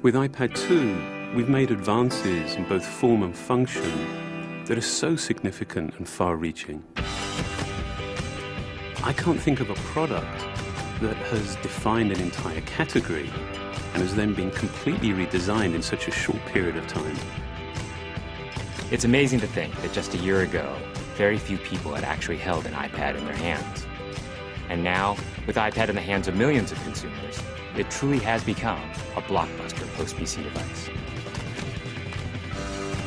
With iPad 2, we've made advances in both form and function that are so significant and far-reaching. I can't think of a product that has defined an entire category and has then been completely redesigned in such a short period of time. It's amazing to think that just a year ago, very few people had actually held an iPad in their hands. And now, with iPad in the hands of millions of consumers, it truly has become a blockbuster post-PC device.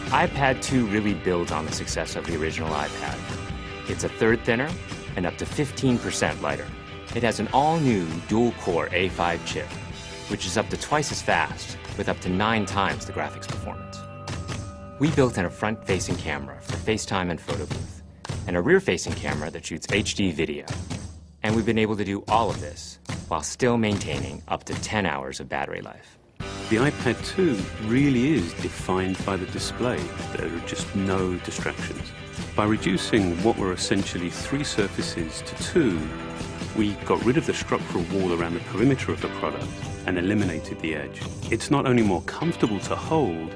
iPad 2 really builds on the success of the original iPad. It's a third thinner and up to 15% lighter. It has an all-new dual-core A5 chip, which is up to twice as fast, with up to 9 times the graphics performance. We built in a front-facing camera for FaceTime and photo booth, and a rear-facing camera that shoots HD video. And we've been able to do all of this while still maintaining up to 10 hours of battery life. The iPad 2 really is defined by the display. There are just no distractions. By reducing what were essentially 3 surfaces to 2, we got rid of the structural wall around the perimeter of the product and eliminated the edge. It's not only more comfortable to hold,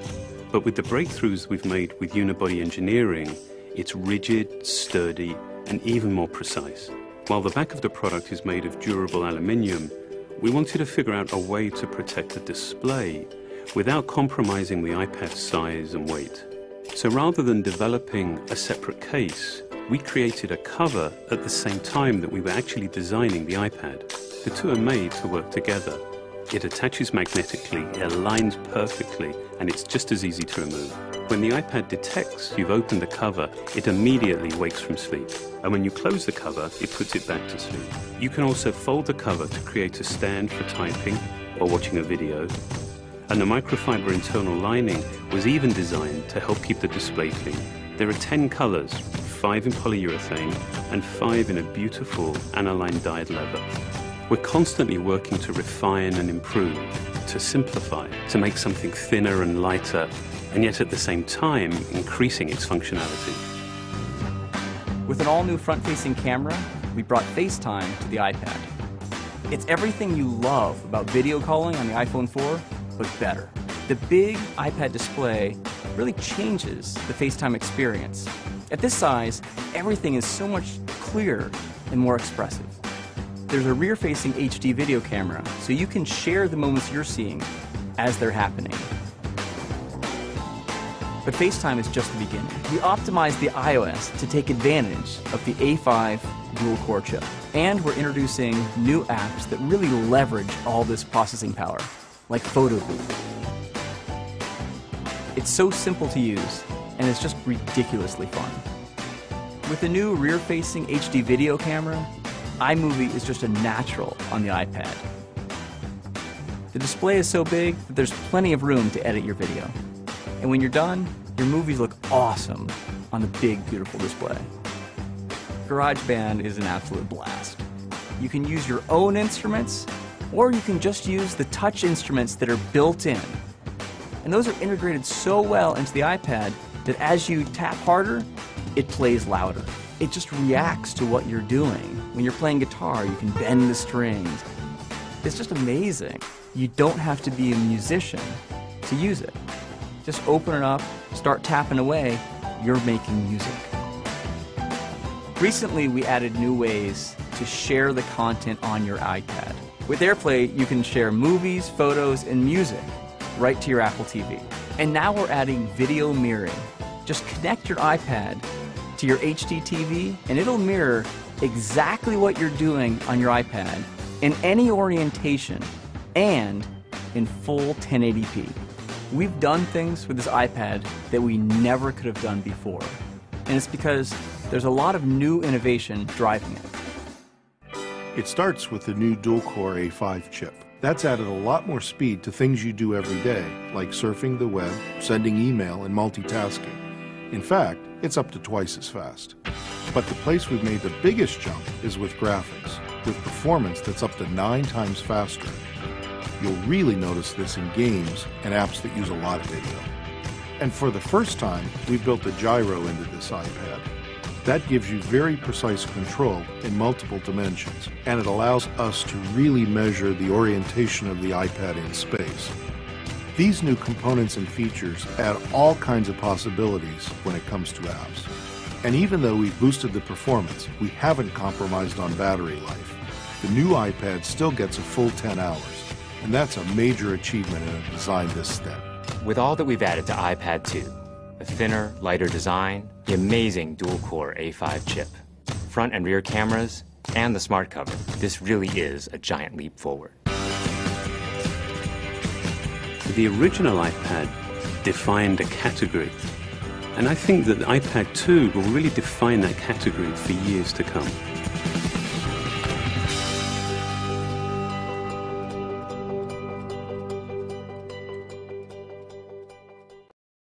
but with the breakthroughs we've made with unibody engineering, it's rigid, sturdy, and even more precise. While the back of the product is made of durable aluminium, we wanted to figure out a way to protect the display without compromising the iPad's size and weight. So rather than developing a separate case, we created a cover at the same time that we were actually designing the iPad. The two are made to work together. It attaches magnetically, it aligns perfectly, and it's just as easy to remove. When the iPad detects you've opened the cover, it immediately wakes from sleep. And when you close the cover, it puts it back to sleep. You can also fold the cover to create a stand for typing or watching a video. And the microfiber internal lining was even designed to help keep the display clean. There are 10 colors, 5 in polyurethane and 5 in a beautiful aniline dyed leather. We're constantly working to refine and improve, to simplify, to make something thinner and lighter, and yet at the same time increasing its functionality. With an all-new front-facing camera, we brought FaceTime to the iPad. It's everything you love about video calling on the iPhone 4, but better. The big iPad display really changes the FaceTime experience. At this size, everything is so much clearer and more expressive. There's a rear-facing HD video camera, so you can share the moments you're seeing as they're happening. But FaceTime is just the beginning. We optimized the iOS to take advantage of the A5 dual-core chip. And we're introducing new apps that really leverage all this processing power, like Photo Booth. It's so simple to use, and it's just ridiculously fun. With the new rear-facing HD video camera, iMovie is just a natural on the iPad. The display is so big that there's plenty of room to edit your video. And when you're done, your movies look awesome on the big, beautiful display. GarageBand is an absolute blast. You can use your own instruments, or you can just use the touch instruments that are built in. And those are integrated so well into the iPad that as you tap harder, it plays louder. It just reacts to what you're doing. When you're playing guitar, you can bend the strings. It's just amazing. You don't have to be a musician to use it. Just open it up, start tapping away, you're making music. Recently, we added new ways to share the content on your iPad. With AirPlay, you can share movies, photos, and music right to your Apple TV. And now we're adding video mirroring. Just connect your iPad to your HD TV, and it'll mirror exactly what you're doing on your iPad in any orientation and in full 1080p. We've done things with this iPad that we never could have done before. And it's because there's a lot of new innovation driving it. It starts with the new dual-core A5 chip. That's added a lot more speed to things you do every day, like surfing the web, sending email, and multitasking. In fact, it's up to twice as fast. But the place we've made the biggest jump is with graphics, with performance that's up to 9 times faster. You'll really notice this in games and apps that use a lot of video. And for the first time, we've built a gyro into this iPad. That gives you very precise control in multiple dimensions, and it allows us to really measure the orientation of the iPad in space. These new components and features add all kinds of possibilities when it comes to apps. And even though we've boosted the performance, we haven't compromised on battery life. The new iPad still gets a full 10 hours, and that's a major achievement in a design this thin. With all that we've added to iPad 2, a thinner, lighter design, the amazing dual-core A5 chip, front and rear cameras, and the smart cover, this really is a giant leap forward. The original iPad defined a category, and I think that the iPad 2 will really define that category for years to come.